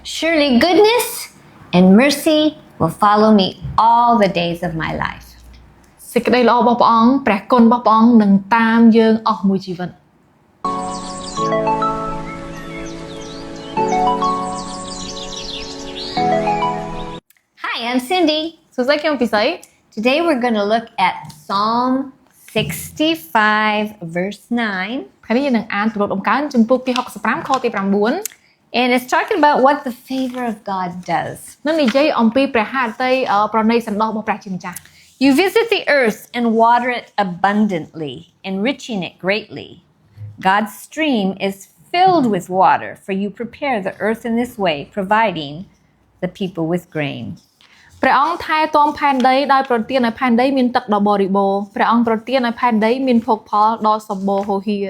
Surely goodness and mercy will follow me all the days of my life. សេចក្តីល្អរបស់ព្រះអង្គព្រះគុណរបស់ព្រះអង្គនឹងតាមយើងអស់មួយជីវិត Hi, I'm Cindy. សួស្តីខ្ញុំពិសី Today we're going to look at Psalm 65 verse 9. ថ្ងៃនេះយើងនឹងអានទម្រង់ដំកើងជំពូកទី65ខទី9 And it's talking about what the favor of God does. នឹងនិយាយអំពីព្រះហឫទ័យប្រណីសន្តោសរបស់ព្រះជាម្ចាស់ You visit the earth and water it abundantly, enriching it greatly. God's stream is filled with water, for you prepare the earth in this way, providing the people with grain. ព្រះអង្គថែទាំផែនដីដោយប្រទានឲ្យផែនដីមានទឹកដ៏បរិបូរណ៍ព្រះអង្គប្រទានឲ្យផែនដីមានភោគផលដ៏សម្បូរហូរហៀរ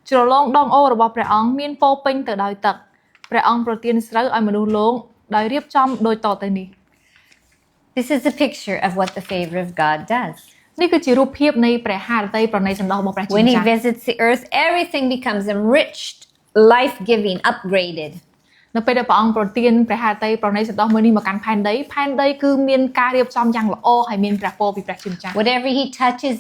ជ្រលងដងអូររបស់ព្រះអង្គមានពោពេញទៅដោយទឹកព្រះអង្គប្រទានស្រូវឲ្យមនុស្សលោកដោយរៀបចំដូចតទៅនេះ This is a picture of what the favor of God does. នេះគឺជារូបភាពនៃព្រះហឫទ័យប្រណីសន្តោសរបស់ព្រះជា When ម្ he ចាស់ visits the earth, everything becomes enriched, life-giving, upgraded. នៅពេលដែលព្រះអង្គប្រទានព្រះហឫទ័យប្រណីសន្តោសមួយនេះមកកាន់ផែនដីគឺមានការរៀបចំយ៉ាងល្អហើយមានព្រះពរពីព្រះជាម្ចាស់ Whatever he touches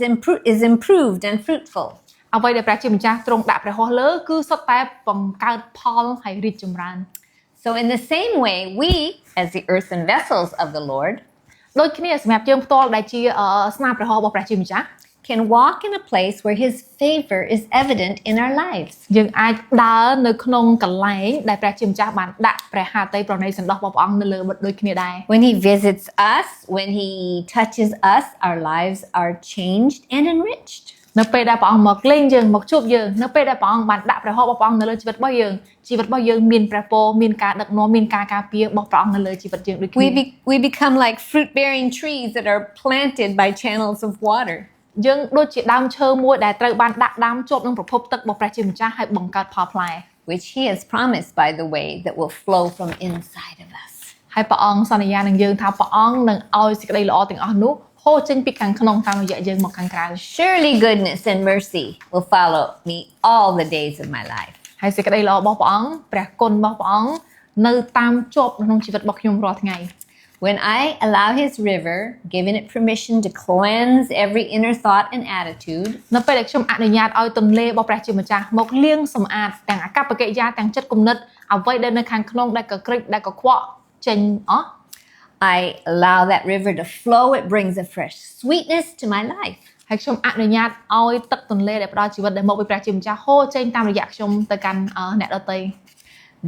is improved and fruitful. អ្វីដែលព្រះជាម្ចាស់ទ្រង់ដាក់ព្រះហស្ថលើគឺសុទ្ធតែបង្កើតផលហើយរីកចម្រើន So in the same way, we, as the earthen vessels of the Lord, ដូចគ្នាសម្រាប់យើងផ្ទាល់ដែលជាស្នាព្រះហស្ថរបស់ព្រះជាម្ចាស់ can walk in a place where his favor is evident in our lives. យើងអាចដើរនៅក្នុងកន្លែងដែលព្រះជាម្ចាស់បានដាក់ព្រះហឫទ័យប្រណីសន្តោសរបស់ព្រះអង្គនៅលើដូចគ្នាដែរ When he visits us, when he touches us, our lives are changed and enriched. នៅពេលដែលព្រះអង្គមកលេងយើងមកជួបយើងនៅពេលដែលព្រះអង្គបានដាក់ព្រះហស្ថរបស់ព្រះអង្គនៅលើជីវិតរបស់យើងមានព្រះពរមានការដឹកនាំមានការការពាររបស់ព្រះអង្គនៅលើជីវិតយើងដូចគ្នា We become like fruit-bearing trees that are planted by channels of water. យើងដូចជាដើមឈើមួយដែលត្រូវបានដាក់ដាំជាប់នឹងប្រភពទឹករបស់ព្រះជាម្ចាស់ហើយបង្កើតផលផ្លែ Which he has promised, by the way, that will flow from inside of us. ហើយព្រះអង្គសន្យានឹងយើងថាព្រះអង្គនឹងឲ្យសេចក្តីល្អទាំងអស់នោះហូរចេញពីខាងក្នុងតាមរយៈយើងមកខាងក្រៅ Surely goodness and mercy will follow me all the days of my life. ហើយសេចក្តីល្អរបស់ព្រះអង្គព្រះគុណរបស់ព្រះអង្គនៅតាមជាប់ក្នុងជីវិតរបស់ខ្ញុំរាល់ថ្ងៃ When I allow his river, giving it permission to cleanse every inner thought and attitude, នៅពេលដែលខ្ញុំអនុញ្ញាតឲ្យទន្លេរបស់ព្រះជាម្ចាស់មកលាងសម្អាតទាំងអាកប្បកិរិយាទាំងចិត្តគំនិតអ្វីដែលនៅខាងក្នុងដែលកក្រិចដែលកខ្វក់ចេញអស់ I allow that river to flow. It brings a fresh sweetness to my life. ហើយខ្ញុំអនុញ្ញាតឲ្យទឹកទន្លេដែលផ្ដល់ជីវិតដែលមកពីព្រះជាម្ចាស់ហូរចេញតាមរយៈខ្ញុំទៅកាន់អ្នកដទៃ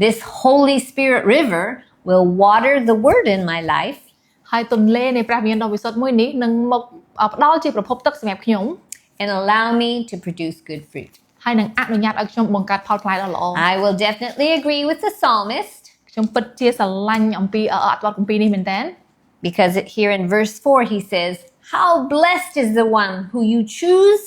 This Holy Spirit river will water the word in my life. ហើយទន្លេនៃព្រះវិញ្ញាណដ៏វិសុទ្ធមួយនេះនឹងមកផ្ដល់ជាប្រភពទឹកសម្រាប់ខ្ញុំ and allow me to produce good fruit. ហើយនឹងអនុញ្ញាតឲ្យខ្ញុំបង្កើតផលផ្លែដ៏ល្អ I will definitely agree with the psalmist. ខ្ញុំពិតជាស្រឡាញ់អំពីអត្ថបទគម្ពីរនេះមែនតើ Because here in verse 4 he says, "How blessed is the one who you choose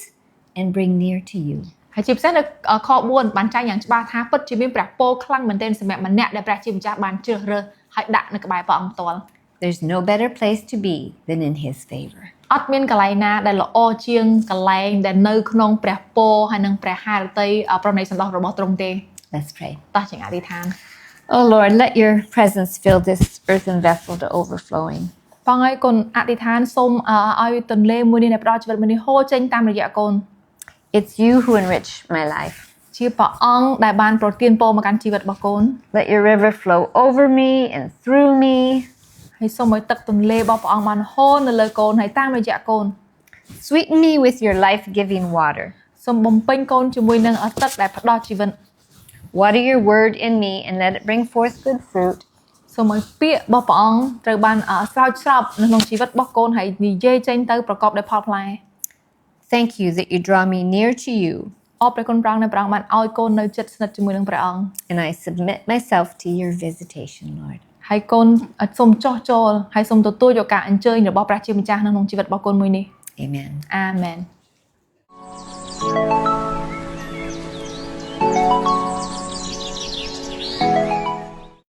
and bring near to you." ហើយជាពិសេសនៅខ4បានចែងយ៉ាងច្បាស់ថាពិតជាមានព្រះពរខ្លាំងមែនទែនសម្រាប់ម្នាក់ដែលព្រះជាម្ចាស់បានជ្រើសរើសហើយដាក់នៅក្បែរព្រះអង្គផ្ទាល់ There's no better place to be than in his favor. អត់មានកន្លែងណាដែលល្អជាងកន្លែងដែលនៅក្នុងព្រះពរហើយនឹងព្រះហឫទ័យប្រណីសន្តោសរបស់ទ្រង់ទេ Let's pray. តោះជាអធិដ្ឋាន Oh Lord, let your presence fill this earthen vessel to overflowing. បងហើយកូនអធិដ្ឋានសូមឲ្យទន្លេមួយនេះដែលផ្ដល់ជីវិតមួយនេះហូរចេញតាមរយៈកូន It's you who enrich my life. ជាព្រះអង្គដែលបានប្រទានពរមកកាន់ជីវិតរបស់កូន Let your river flow over me and through me. ហើយសូមឲ្យទឹកទន្លេរបស់ព្រះអង្គបានហូរនៅលើកូនហើយតាមរយៈកូន Sweeten me with your life-giving water. សូមបំពេញកូនជាមួយនឹងទឹកដែលផ្ដល់ជីវិត Water your word in me and let it bring forth good fruit. សូមឲ្យពាក្យរបស់ព្រះអង្គត្រូវបានស្រោចស្រពនៅក្នុងជីវិតរបស់កូនហើយនិយាយចេញទៅប្រកបដោយផលផ្លែ Thank you that you draw me near to you. អរព្រះគុណព្រះអង្គដែលព្រះអង្គបានឲ្យកូននៅជិតស្និទ្ធជាមួយនឹងព្រះអង្គ And I submit myself to your visitation, Lord. ហើយកូនសូមចោះចូលហើយសូមទទួលយកការអញ្ជើញរបស់ព្រះជាម្ចាស់នៅក្នុងជីវិតរបស់កូនមួយនេះ Amen. Amen